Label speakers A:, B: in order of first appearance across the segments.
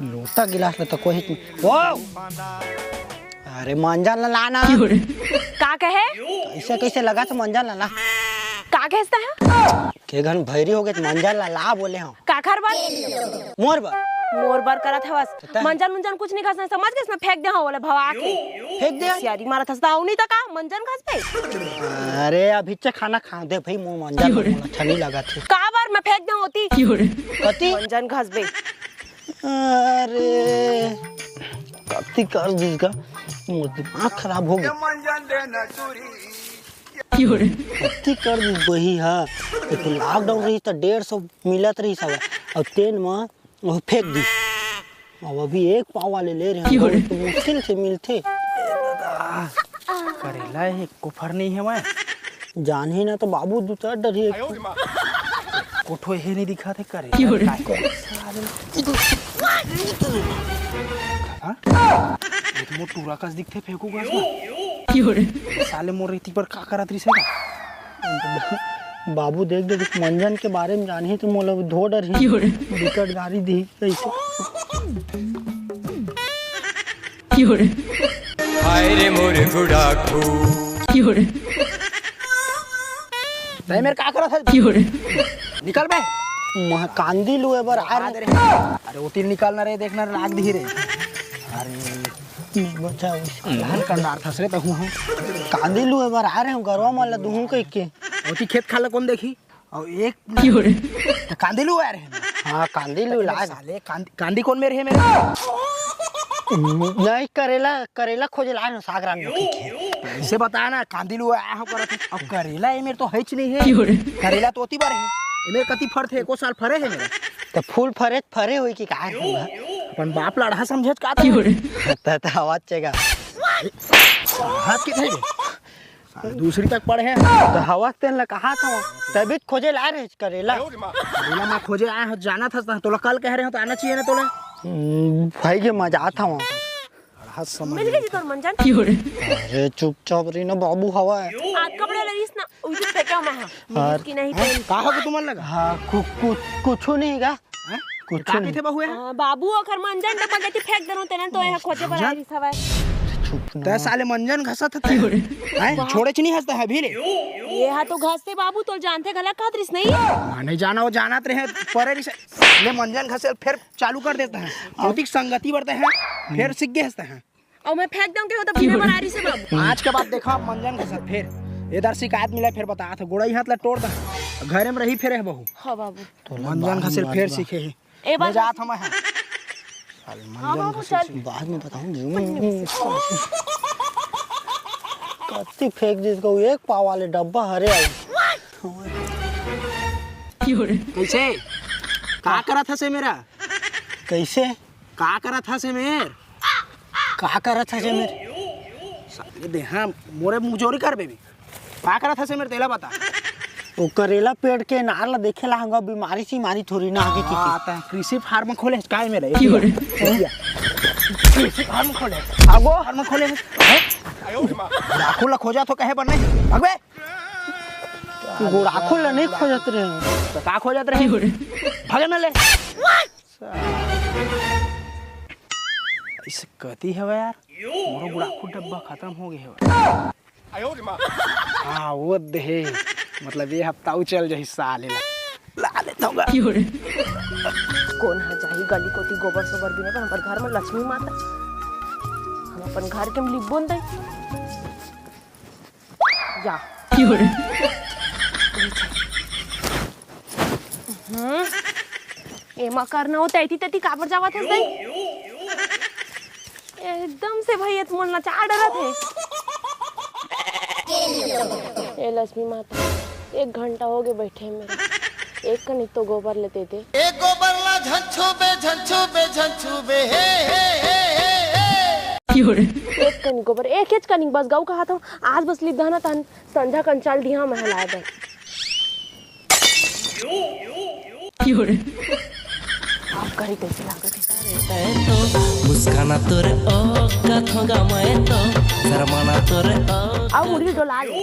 A: लोटा गिलास में तो कोई वो अरे मंजन लाना
B: का कहे
A: ऐसे कैसे लगा तो मंजन लाना
B: का कहता है
A: के घन भैरी हो गए तो मंजन ला बोले हम
B: का खर बार
A: मोर बा
B: मोर बार करत हवस मंजन मुंजन कुछ नहीं खसना समझ के इसमें फेंक दे हो बोले भवा के
A: फेंक दे
B: यारी मारा थसदा नहीं तो का मंजन खस पे
A: अरे अभी से खाना खा दे भाई मुंह मंजन अच्छा नहीं लगा थे
B: का बार मैं फेंक दे होती
A: कति
B: मंजन खस बे
A: अरे कति कर दिसका मोर दिमाग खराब हो गया कति कर दी वही हां तो लॉकडाउन रही तो 150 मिलत रही सब और तेन में वो फेंक दी अब अभी एक पाव वाले ले रहे हैं तो मुश्किल से मिलते
C: करेला है कुफर नहीं है मैं
A: जान ही ना तो बाबू दूसरा डर ही
C: कोठो ही नहीं दिखा थे करेला एक मो टूरा कस दिखते फेंकूगा साले मोर रीति पर का करत रही से
A: बाबू देख दे मंजन के बारे में जानी तो मोला धो डर ही विकट गाड़ी दी कैसे
D: हाय रे मोर गुड़ाखू
C: नहीं मेरे का करत है निकल बे
A: मह कांदी लुए बर आ रे
C: अरे वो तीन निकालना रे देखना लाग दी रे अरे
A: बच्चा
C: लाल कंडार थस रे तो हूं
A: कांदी लुए बर आ रहे हम गरवा माला दूं कह के
C: ओती खेत खाला कौन देखी और एक कांदी लू आ रहे
A: हां कांदी लु ला
C: साले कांदी कौन मेरे है मेरे
A: नहीं करेला करेला खोजे ला ना सागरान में
C: ऐसे बता ना कांदी लू आ हो करत अब करेला ये मेरे तो हैच नहीं है करेला तोती बार है मेरे कति फर थे एको साल फरे है मेरे
A: तो फूल फरे हुई कि का
C: अपन बाप लड़ा समझत का
A: त आवाज चेगा
C: हाथ के थे दूसरी तक पढ़े हैं
A: तो हवा तेन ला कहा था तभी खोजे ला रहे करेला
C: करेला मैं खोजे आया हूं जाना था तोला कल कह रहे हो तो आना चाहिए ना तोला
A: भाई के मजा था वहां
C: हाथ समझ
B: मिल गई तोर मंजन
A: अरे चुपचाप रही ना बाबू हवा है
B: आज कपड़े लरीस ना उसे फेंका मैं हां की नहीं तो
C: का हो तुमन लगा
A: हां कुछ नहीं का
C: कुछ नहीं थे बहुए
B: बाबू अखर मंजन डबल देती फेंक देनो तेने तो यहां खोजे पर आ रही सवाय
C: ते साले मंजन घसत थे हैं छोड़े च नहीं हंसता है भी रे
B: ये हा तो घसते बाबू तो जानते गला खातरिस नहीं
C: माने जाना वो जानत रहे परे ले मंजन घसे फिर चालू कर देता है भौतिक संगति बढ़ते हैं फिर सीख गए हंसते हैं
B: और मैं फेंक दूं के हो तो बिना बनारी से बाबू
C: आज के बाद देखा मंजन घसत फिर इधर शिकायत मिला फिर बताया था गोड़ाई हाथ ला तोड़ दा घरे में रही फिर है बहू
B: हां बाबू
C: तो मंजन घसे फिर सीखे है
B: ए बात
C: जात हम है
B: बाबू चल
A: बाद में बताऊं कत्ती फेंक जिसको एक पाव वाले डब्बा हरे आई
C: कैसे का करा था से मेरा
A: कैसे
C: का करा था से मेर
A: का करत है जे मेरे
C: साले दे हां मोरे मुंह कर बेबी का करा था से मेरे तेला बता
A: वो करेला पेड़ के नार ला देखे ला हंगा बीमारी सी मारी थोड़ी ना आगे की
C: आता है कृषि फार्म खोले काय मेरे कृषि फार्म खोले आगो फार्म खोले लाखों ला खोजा तो कहे बनने भगवे
A: गोड़ा खोल नहीं खोजत रहे
C: तो का खोजत रहे भागे में ले इस कती है यार मोरो बुढ़ाकू डब्बा खत्म हो गया है हां वो दे मतलब ये हफ्ता चल जाई साले ला लेता हूं
B: कौन हा जाही गली कोती गोबर सोबर बिना पर हमर घर में लक्ष्मी माता हम अपन घर के लिप बोल दे जा ए मा करना होता है तती काबर जावत है नहीं एकदम से भैया तुम ना चाह डरत है ए लक्ष्मी माता 1 घंटा हो गए बैठे मेरे एक कनिक तो गोबर लेते थे
D: एक गोबर ला झंझू बे हे
B: एक कनिक गोबर एक हिच कनिक बस गाँव कहा था आज बस लिप दाना तन संध्या कंचाल ढिया महलाए दे आप करी कैसे लागत है
E: मुस्काना तोरे ओ कथोगा मैं तो शर्माना तोरे ओ
B: आओ मुड़ी डोला ले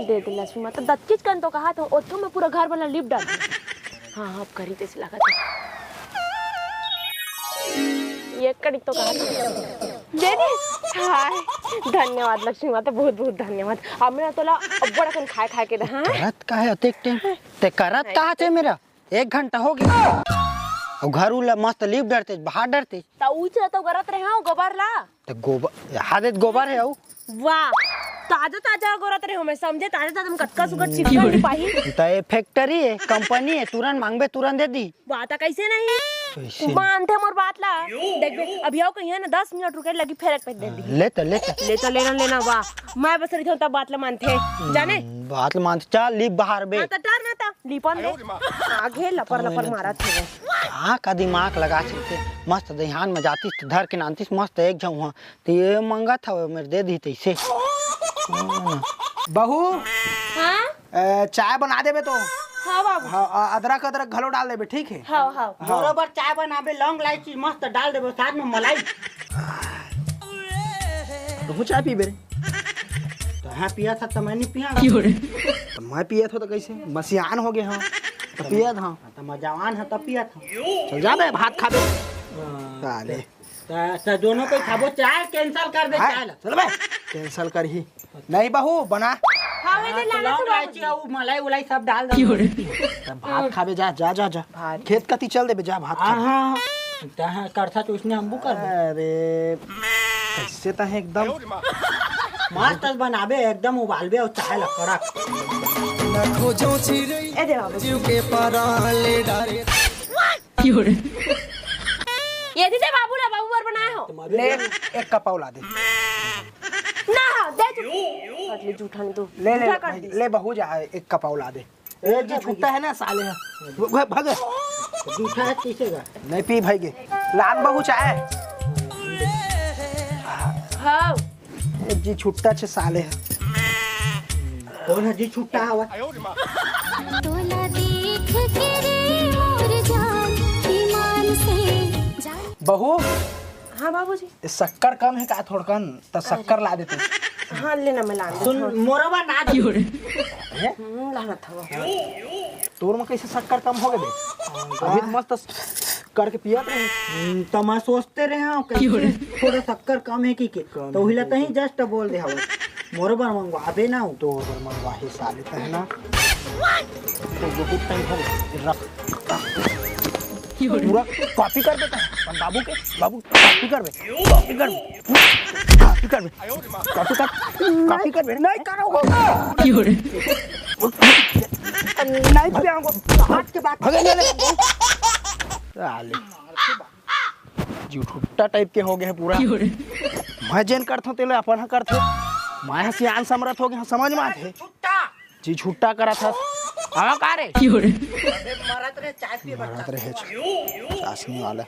B: दे दे लक्ष्मी माता दत्किच कन तो कहा था ओथो में पूरा घर वाला लिप डाल हां आप करी कैसे लागत है ये कड़ी तो कहा दे दी। हाय धन्यवाद लक्ष्मी माता, बहुत बहुत धन्यवाद। अब मेरा तोला बड़ा कन खाए के दे। हां
A: करत का है अतेक टाइम ते करत कहा छे मेरा 1 घंटा हो गया और घर उला मस्त लीप डरते बाहर डरते
B: ता ऊंचे तो गरत रहे हो गोबर ला
A: ते गोबर हादत गोबर है औ
B: वाह ताजा ताजा गरत रहे हो। मैं समझे ताजा ताजा हम कटका सुगट चिपका नहीं पाही।
A: त ये फैक्ट्री है कंपनी है तुरंत मांगबे तुरंत दे दी।
B: बात कैसे नहीं
A: कैसे?
B: मानते मोर बात ला देख बे अभी आओ कहीं है ना 10 मिनट रुके लगी फेरक पे दे दी।
A: ले
B: तो लेना वाह मैं बस रही हूं तब बात ला मानते जाने
A: बात मान चल लीप बाहर बे
B: ता डर ना ता लिपन दे आगे लपर मारा थे।
A: हाँ का दिमाग लगा सकते मस्त दहियान में जाती तो धर के नानतीस मस्त एक जाऊँ वहाँ तो ये मंगा था मेरे दे दी तैसे।
C: बहू
B: हां
C: चाय बना देबे तो।
B: हां बाबू
C: हाँ अदरक घलो डाल देबे ठीक है।
B: हां
A: बरोबर चाय बनाबे लौंग इलायची मस्त डाल देबे साथ में मलाई।
C: तू चाय पीबे रे?
A: तो हाँ पिया था तो मैं नहीं पिया
C: तो मैं पिया था तो कैसे मसियान हो गए हाँ तो पिया था।
A: तो मैं जवान है तब पिया था।
C: चल जा बे भात खा बे साले।
A: तो दोनों को खाबो चाय कैंसिल कर दे चाय ला
C: चल बे कैंसिल कर ही नहीं बहू बना।
B: हां वे लाना
A: लौंग
B: तो
A: इलायची और मलाई उलाई सब डाल दे
C: भात खाबे जा जा जा जा खेत कती चल देबे जा भात खा।
A: हाँ हाँ करता तो उसने हमबू कर
C: अरे कैसे तो है एकदम
A: मस्त बनाबे एकदम उबालबे और चाय ला कड़क।
B: ए दे बाबू ये दे बाबू ला बाबू बर बनाए हो
C: ले एक कपाव ला दे।
B: ना दे तू अगले झूठा नहीं तू
C: ले ले
B: झूठा कर दी।
C: ले बहू जा एक कपाव ला दे। ए जी छुट्टा है ना साले है भाग
A: जूठा है पीसेगा
C: नहीं पी भाई लाल बहू चाय।
B: हां
C: ए जी छुट्टा छे साले है।
A: कौन है जी छुट्टा हवा
F: तोला देख के रे मोर जान ईमान से जान।
C: बहू
B: हां बाबूजी
C: शक्कर कम है का थोड़कन तो शक्कर ला देते।
B: हां लेना मैं लान
A: सुन मोरवा ना दे
B: लाना था
C: तोर में कैसे शक्कर कम हो गए बे अभी तो मस्त करके पियत रहे।
A: तो मैं सोचते रहे हूं कैसे थोड़ा शक्कर कम है कि के तो हिला तही जस्ट बोल दे हवा मोरवा मंगवाबे ना
C: तो और मंगवाही साले तो है ना तो बहुत टाइम हो गया रख पूरा कॉपी कर देता है बाबू के बाबू कॉपी कर नहीं करो नहीं पियांगो हाथ के बात भगे ले साले झूठा टाइप के हो गए हैं पूरा। मैं जेन करथो तेले अपन करथो मैं सियान समरथ हो गया समझ में आते जी छुट्टा करा था आवा का रे
A: मरत रे चाय पिए
C: मरत रहे चाशनी वाला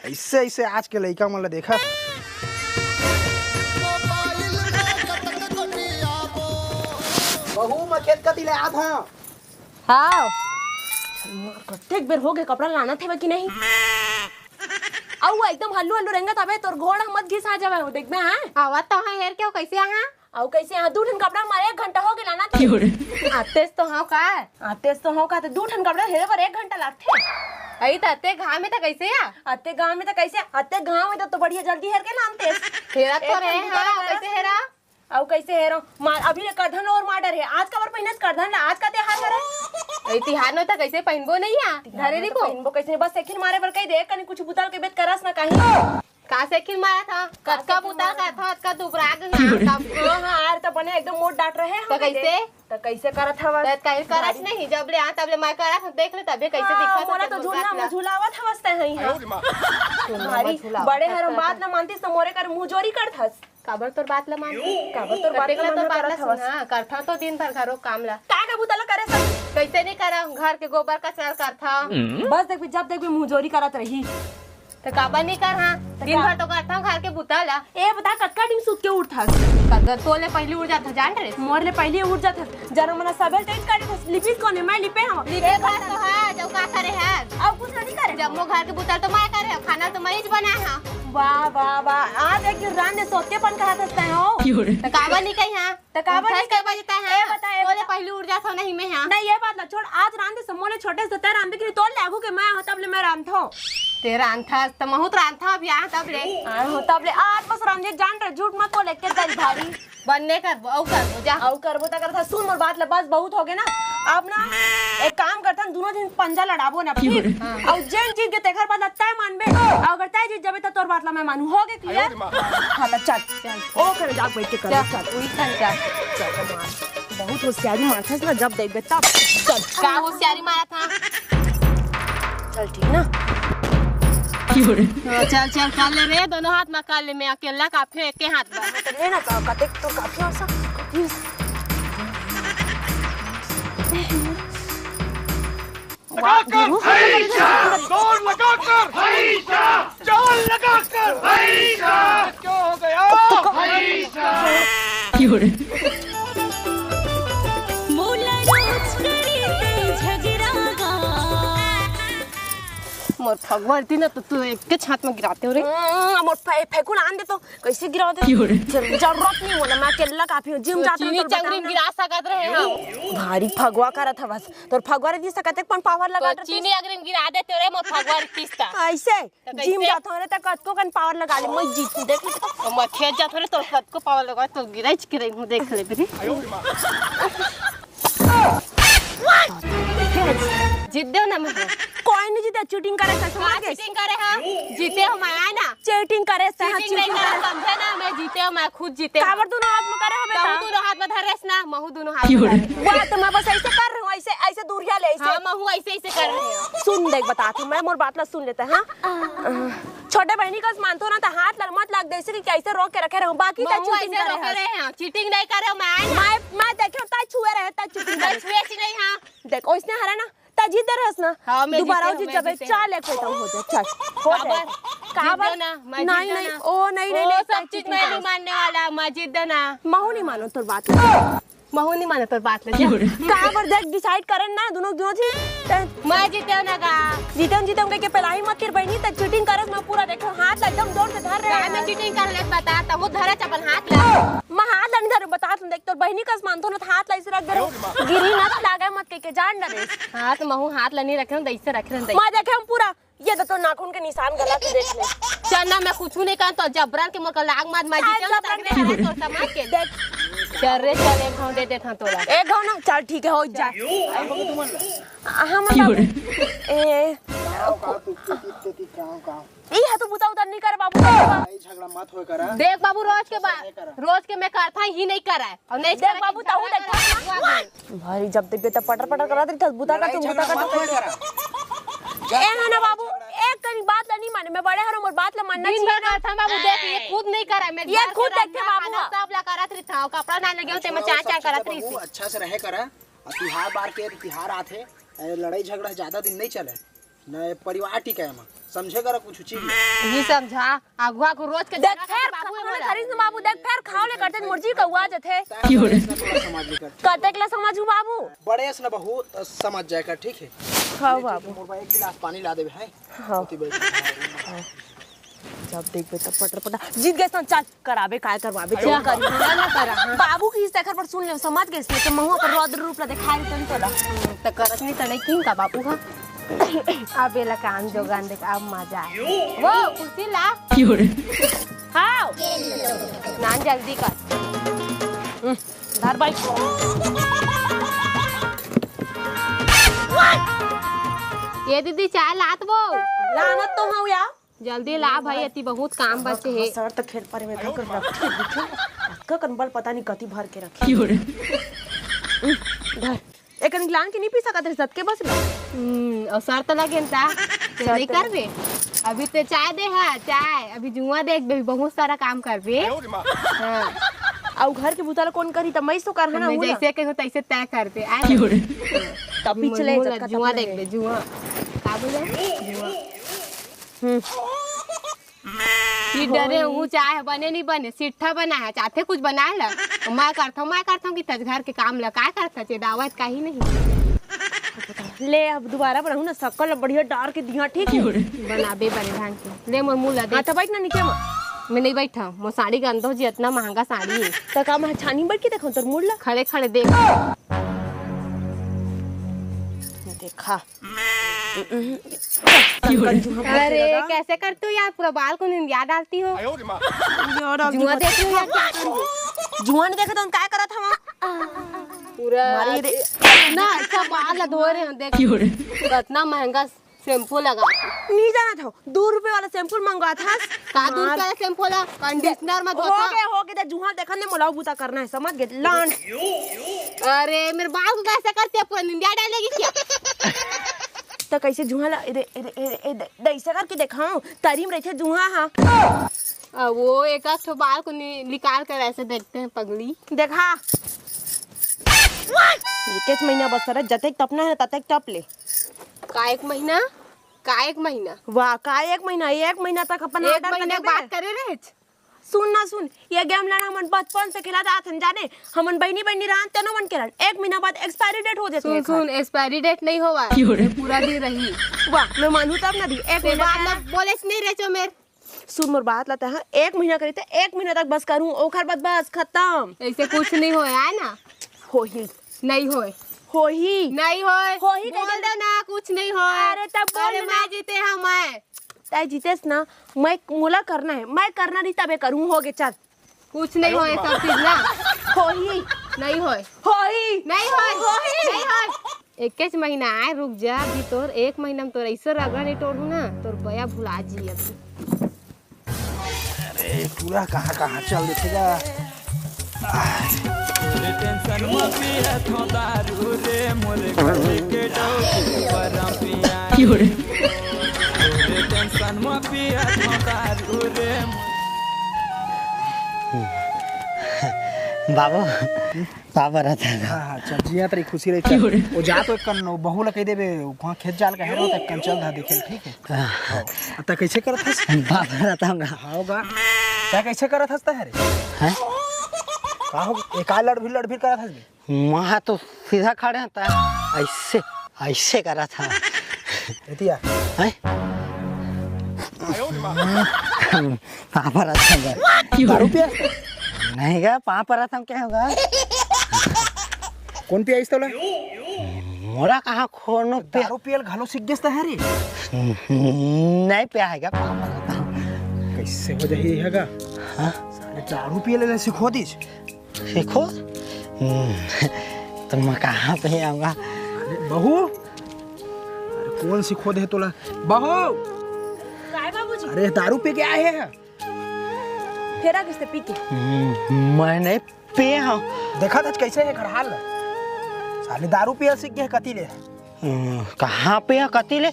C: ऐसे ऐसे आज के लड़का मन ला देखा बहू मैं खेत कती ले आ था।
B: हां प्रत्येक बेर हो गए कपड़ा लाना थे कि नहीं आउ एकदम हल्लू हल्लू रहेंगे तबे तोर घोड़ा मत घिसा जावे हो देख बे। हां
F: आवा तो है यार क्यों कैसे हां
B: आउ कैसे हां दू ठन कपड़ा मारे 1 घंटा हो गए लाना थे।
F: आतेस तो हां का
B: आतेस तो हो का तो 2 ठन कपड़ा हेरे पर 1 घंटा लागथे।
F: आई तते घाम में तो कैसे या
B: अत्ते गांव में तो कैसे अत्ते गांव में तो बढ़िया जल्दी हेर के लानते
F: हेरा तो रे हां कैसे हेरा
B: आउ कैसे हेरो मार अभी ले करधन और माडर है आज का बार पहिनस करधन आज का त्योहार करे
F: ऐ तिहार नो तो कैसे पहनबो नहीं आ धरे री को
B: पहिनबो कैसे बस साइकिल मारे पर कहीं देख कनी कुछ बुताल के बेत करस ना कहीं
F: का साइकिल मारा था कटका बुता का था का दुबरा गया
B: हां हां आर तो बने एकदम मोट डांट रहे
F: तो कैसे
B: तो कैसे करत हवा
F: तत कहीं करस नहीं जब ले आ तब ले मैं करा देख ले तबे कैसे दिखा
B: मोरा तो झूलना में झूलावत हवसते हई भारी बड़े हर हम बात ना मानती तो मोरे कर मुंह जोरी करथस
F: काबर तोर बात ला मानती
B: काबर तोर बात
F: देखला तो बात ला
B: करत हवस
F: हां करथा तो दिन भर घरो काम ला
B: का का बुताला करे सब
F: कैसे नहीं करा घर के गोबर का चार करथा
B: बस देख जब देख मुंह जोरी करत रही
F: तो काबर नहीं कर हां दिन भर तो करथा घर के बुता ला
B: ए बता कतका दिन सूत के उठथस
F: कदर तोले पहली उड़ जाता जान रे
B: मोर ले पहले उठ जात जरा मना सबेल टाइट काटे लिपिस कोने मैं लिपे हम
F: लिपे बात तो है जो का करे है
B: अब कुछ नहीं करे
F: जब मो घर के बुता तो मैं करे खाना तो मैं ही बना हां
B: वाह वाह वाह आज एक रान ने सोतेपन कहा सकते हो
F: तो काबर नहीं कही हां
B: तो काबर नहीं
F: कर बजता है
B: बता
F: तोले पहली उड़ जाता नहीं मैं हां
B: नहीं ये बात ना छोड़ आज रान दे समोने छोटे से तेरा रान दे कि तोल लागू के मैं तब ले मैं रान थो
F: तेरा अंथा तमहुत रांथा अब यहाँ तब ले
B: हो तब ले आज बस रंजे जान रहे झूठ मत बोले के दल भारी
F: बनने कर औ कर जा
B: औ करबो त करता सुन मोर बात ले बस बहुत हो गए ना अब ना एक काम करता दोनों दिन पंजा लड़ाबो ना फिर और जेन चीज के तेखर बात तय मानबे अगर तय जीत जबे त तोर बात ला मैं मानू हो गए क्लियर हां त चल ओ कर जा बैठ के कर चल
F: उई कर जा
B: बहुत होशियारी मारथस ना जब देखबे तब
F: चल का होशियारी मारा था
B: चल ठीक ना
F: चल चल कर ले रे दोनों हाथ में कर ले मैं अकेला काफी एक के हाथ में
B: तो लेना का कते तो काफी आसा
G: दौड़ लगाकर चाल लगाकर क्या हो गया
F: मोर भगवान थी ना तो तू एक के छात में गिराते हो रे
B: मोर फेंकू आन दे तो कैसे गिरा दे जरूरत नहीं होला मैं अकेला काफी हूं जिम जाता
F: चीनी चंगरी गिरा सकत रहे हम
B: भारी फगवा करत हवस तोर फगवा रे दी सकत पण पावर लगा
F: तो चीनी अगर गिरा देते रे मोर भगवान किस्ता
B: ऐसे जिम जाता रे त कत को कन पावर लगा ले मैं जीत देख
F: तो मैं खेत जात रे तो कत को पावर लगा तो गिराइच गिराई हूं देख ले बेटी जीत दो ना मैं
B: कोई नहीं जीते चीटिंग करे से समझ गए
F: चीटिंग करे हां जीते हो मैं आए ना
B: चीटिंग करे से हां
F: चीटिंग नहीं करे समझे ना मैं जीते हो मैं खुद जीते
B: कावर दोनों हाथ में करे हमें
F: महू दोनों हाथ में धरेस ना महू दोनों हाथ में
B: वाह तो मैं बस ऐसे कर रही हूं ऐसे ऐसे दूरिया ले ऐसे
F: हां महू ऐसे ऐसे कर रही हूं
B: सुन देख बताती हूं मैं मोर बात ला सुन लेते हैं हां छोटे बहनी का मानतो ना तो हाथ लग मत लग दे ऐसे कि कैसे रोक के रखे रहो बाकी तो चीटिंग
F: कर रहे हैं चीटिंग नहीं कर रहे हो
B: मैं देखे ता छुए रहे ता चीटिंग
F: मैं छुए नहीं हां
B: देखो इसने हरा ना ता जीत दे रहस ना
F: हाँ,
B: दोबारा जीत जब चाल एक होता हो जाए चल हो जाए काबर नहीं नहीं ओ नहीं नहीं
F: सब चीज मैं नहीं मानने वाला मैं जीत देना
B: महू नहीं मानो तोर बात
F: महू नहीं माने पर बात ले
B: काबर देख डिसाइड करन ना दोनों दोनों थी
F: मैं जीते ना का
B: जीतम के पलाई मत कर बहनी त चीटिंग करस मैं पूरा देखो हाथ एकदम जोर से धर रहे
F: मैं चीटिंग कर ले बता तब धरे अपन हाथ ला
B: मैं हाथ नहीं धर बता तुम देख तोर बहनी का मानतो ना हाथ ला ऐसे रख दे गिरी ना लागे मत के जान ना रे
F: हां तो महू हाथ ला नहीं रखे ना ऐसे रखे ना
B: मैं देखे हम पूरा ये तो नाखून के निशान गला से देख ले
F: चल ना मैं कुछ नहीं कर तो जबरन के मोर लाग मार मैं जीते ना तक तो समाज के
B: देख
F: चल रे चल एक घाव दे देता तोला
B: एक घाव ना चल ठीक है हो जा हम ए ई है तो बुता उतर नहीं करे बाबू
C: झगड़ा मत होए करा
F: देख बाबू रोज के मैं करता ही नहीं करा है और नहीं
B: देख बाबू ताऊ देख भाई जब तक बेटा पटर पटर करा रही था बुता का तू बुता का ए है ना बाबू एक करी बात ला नहीं माने मैं बड़े हरो मोर बात ला मानना
F: दिन भर था बाबू देख ये खुद नहीं करा मैं
B: ये खुद देख के बाबू
F: सब ला करत रही था कपड़ा ना लगे ते मैं चाचा करत रही थी
C: अच्छा से रहे करा तिहार बार के तिहार आथे लड़ाई झगड़ा ज्यादा दिन नहीं चले न परिवार टिके में समझे करा कुछ चीज
F: ये समझा अगुआ को रोज के
B: देख फिर बाबू में खरीद ना बाबू देख फिर खाओ ले करते मुर्जी कौआ जथे
C: समझ लेकर
B: कते के समझू बाबू
C: बड़े से न बहू समझ जाएगा ठीक है
B: खाओ बाबू
C: मोर एक गिलास पानी ला देबे है
B: हां जब देखबे तब पटर पटर जीत गए सन चल कराबे काय करवाबे जो करी
F: ना करा
B: बाबू की इस पर सुन ले समझ गए इसने तो महू पर रौद्र रूप ला दिखाई तन तोला
F: त करत नहीं तने किन का बापू का अब एला काम जोगान देख अब मजा आए वो कुर्सी ला हां नान जल्दी कर
B: धर भाई
F: ये दीदी चाय लात वो
B: लानत तो हूं या
F: जल्दी ला भाई अति बहुत काम बचे है
B: सर तक खेत पर में कर रखे दिखे का कंबल पता नहीं कति भर के रखे धर एक गिलान के नहीं पी सकत रे सत के बस
F: और सर तो लगे ना नहीं करबे अभी तो चाय दे है चाय अभी जुआ देख बे बहुत सारा काम करबे हां
B: और घर के बुताला कौन करी त मैं सो कर है ना
F: मैं जैसे कहो तैसे तय करबे आ
B: तब पिछले
F: जुआ देख बे जुआ का बोले जुआ ये डरे हूँ चाहे बने नहीं बने सिट्ठा बना है चाहते कुछ बना ला मैं करता हूँ कि तज घर के काम ला का करता चे दावत का ही नहीं
B: ले अब दोबारा बनाऊं ना शक्कर बढ़िया डार के दिया ठीक है
F: बनाबे बने ढंग के ले मोर मुंह ला दे
B: तो बैठ ना नीचे
F: मैं नहीं बैठा मोर साड़ी गंदा हो जी इतना महंगा साड़ी है
B: तो का मैं छानी बैठ के देखो तोर मुड़ ला
F: खड़े खड़े देख
B: देखा
F: अरे कैसे करती हो यार, पूरा बाल को निंदिया डालती हो। जुआ देख रही हो या क्या कर रही हो?
B: जुआ नहीं देखा तो हम क्या करा था वहाँ?
F: पूरा इतना अच्छा बाल धो रहे हो, देख कितना महंगा शैम्पू लगा।
B: नहीं जाना था, 2 रुपए वाला शैम्पू मंगवा था।
F: का 2 रुपए वाला शैम्पू ला, कंडीशनर मत धोता।
B: हो गए जुआ देखा ने मोलाऊ बूता करना है, समझ गए लान।
F: अरे मेरे बाल को कैसे करते हो, पूरा निंदिया डालेगी क्या?
B: तो कैसे जुआ ला ऐसे करके दिखाऊं, तरीम रही थे जुआ। हाँ
F: वो एक आध बाल को निकाल कर ऐसे देखते हैं पगली।
B: देखा एक महीना बस सर जतक टपना है ततक टप ले।
F: का एक महीना? का एक महीना?
B: वाह का एक महीना तक अपन
F: एक महीने बात करे रहे।
B: सुन ना सुन, ये गेम लाना हमन बचपन से खेला था जाने, हमन बहनी रहन तेनो मन खेलन। 1 महीना बाद एक्सपायरी डेट हो जाती है।
F: सुन एक्सपायरी डेट नहीं होवा, पूरा दिन रही।
B: वाह मैं मानू तब ना दी 1 महीना
F: बाद बोले नहीं रहे छो मेरे।
B: सुन मोर बात लाता है, 1 महीना करी थे, 1 महीना तक बस करूं, ओखर बाद बस खत्म।
F: ऐसे कुछ नहीं होए है ना?
B: होही
F: नहीं होए,
B: होही
F: नहीं होए,
B: होही
F: बोल दे ना कुछ नहीं होए।
B: अरे तब बोल
F: मैं जीते हैं, मैं
B: तय जीतेस ना, मैं मुला करना है, मैं करना नहीं तबे करूं। हो गए चल,
F: कुछ नहीं होए सब चीज ना।
B: होही
F: नहीं होए,
B: होही
F: नहीं होए, नहीं होए। 21 महीना आए, रुक जा अभी। तोर 1 महीना में तोर ऐसे रगड़ा नहीं तोड़ू ना, तोर बया भुला जी अभी।
C: अरे पूरा कहाँ चल देखेगा।
H: टेंशन में पिया तो दारू रे मोरे घर के डोकी परम पिया रे। टेंशन में पिया तो दारू रे।
A: बाबू पापा रहता है।
C: हाँ चल जिया तेरी खुशी रही। चल वो जा तो कन बहू ला कह देबे वहां खेत जाल का हेरो तक कन चल धा देखे, ठीक है? हां त कैसे करत हस?
A: पापा रहता हूँ।
C: हाओगा क्या कैसे करत हस? हैं का हो एक आ लड़ भी करत हस?
A: वहाँ तो सीधा खड़े होता है, ऐसे करा था।
C: एतिया
A: हैं? पापा रहता है।
C: दारू पिया
A: नहीं गा, पापा रहता हूँ, क्या होगा?
C: कौन पिया इस तोला?
A: मोरा कहाँ खोनो पे
C: दारू पियल घालो सीख गेस त है रे।
A: नहीं पिया है क्या? पापा रहता हूँ।
C: कैसे हो जाही हैगा? हां साले दारू पियल ले सिखो दीस।
A: सीखो तो मैं कहाँ पे आऊँगा?
C: बहू अरे कौन सिखो दे तोला? बहू
B: काय बाबूजी?
C: अरे दारू पी के आए हैं।
B: फेरा किससे पी के?
A: मैं नहीं पिया हूँ।
C: देखा था कैसे है घर हाल? साले दारू पियल सीख गए कती ले।
A: कहाँ पे कती ले?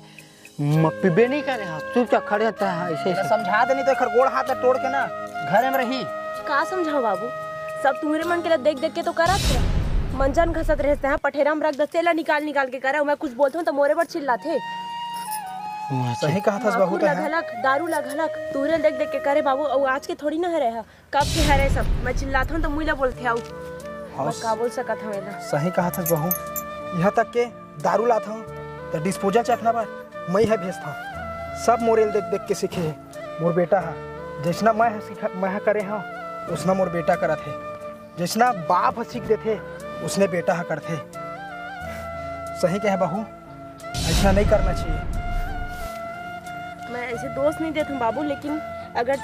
A: मैं पीबे नहीं करे। चुपचाप खड़े होता है ऐसे।
C: समझा दे नहीं तो खरगोड़ हाथ में तोड़ के ना घर में रही।
B: का समझाओ बाबू, सब तुम्हारे मन के लिए देख के तो करा थे। मंजन घसत रहते हैं, पठेरा में रख दे, तेला निकाल के करा। मैं कुछ बोलता हूँ तो मोरे पर चिल्लाते।
C: सही कहा था बहू तो है।
B: दारू लगलक तुहरे देख के करे बाबू। और आज के थोड़ी ना है रहा, कब के है रहे सब। मैं चिल्लाता हूँ तो मुइला बोलते आओ। मैं का बोल सकत हूँ ना।
C: सही कहा था बहू, यहाँ तक के दारू लाता हूँ तो डिस्पोजल चखना पर मैं है भेजता हूँ। सब मोरेल देख के सीखे है। मोर बेटा है जैसना मैं करे हाँ उसना मोर बेटा करत है। जैसना बाप सीख देते उसने बेटा है करते। सही कहे बहू, ऐसा नहीं करना चाहिए।
B: मैं ऐसे दोस्त नहीं देता हूँ बाबू, लेकिन अगर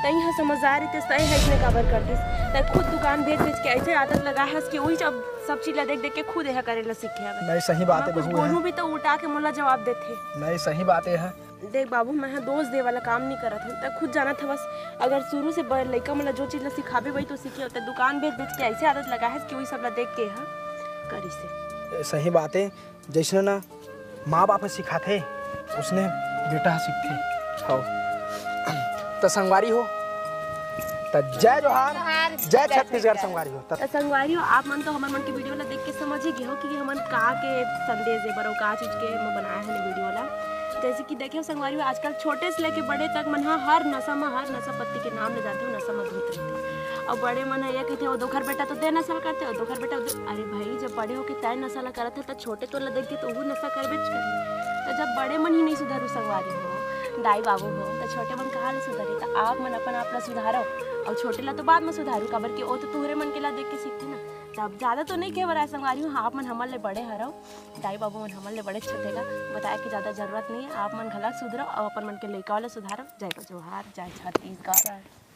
B: तई है समझदार है तो सही है इसने कवर कर दिस। तय खुद दुकान बेच के ऐसे आदत लगा है कि वही सब चीज देख के खुद है करेला सीखे है।
C: नहीं सही बात है बहू।
B: बोलूं भी तो उल्टा के मुल्ला जवाब देते।
C: नहीं सही बात है।
B: देख बाबू, मैं दोस्त दे वाला काम नहीं करत हूँ। तय खुद जाना था बस। अगर शुरू से लड़का मतलब जो चीज सिखाबे वही तो सीखे होता। दुकान बेच के ऐसे आदत लगा है कि वही सब देख के है करी से।
C: सही बात है। जैसे ना माँ बाप सिखाते उसने बेटा सीखते। हाँ तो संगवारी हो तो जय जोहार, जय छत्तीसगढ़। संगवारी हो तो
B: संगवारी हो। आप मन तो हमारे मन की वीडियो ला देख के समझ ही गए हो कि हमन का के संदेश दे बरो का चीज के मैं बनाया है वीडियो ला। जैसे कि देखे संगवारी आजकल छोटे से लेके बड़े तक मन हर नशा पत्ती के नाम ले जाते हो, नशा में धुत रहते। और बड़े मन ये कहते हो दोखर बेटा तो दे नशा करते हो, दोखर बेटा। अरे भाई जब बड़े होके तय नशा ला करते तो छोटे तो ला देखते तो वो नशा कर बेच कर। तो जब बड़े मन ही नहीं सुधरू संगवारी हो, दाई बाबू हो, तो छोटे मन कहाँ ले सुधरे? तो आप मन अपन आप ला सुधारो और छोटे ला तो बाद में सुधारू। काबर के ओ तो तुहरे मन के ला देख के सीखते ना। तब ज्यादा तो नहीं के बराए संगवारी हूँ आप मन हमन ले बड़े हरव दाई बाबू मन हमन ले बड़े छोटे का बताया कि ज्यादा जरूरत नहीं है आप मन घला सुधरो और अपन मन के लइका वाले सुधारो जय को जोहार जय छत्तीसगढ़।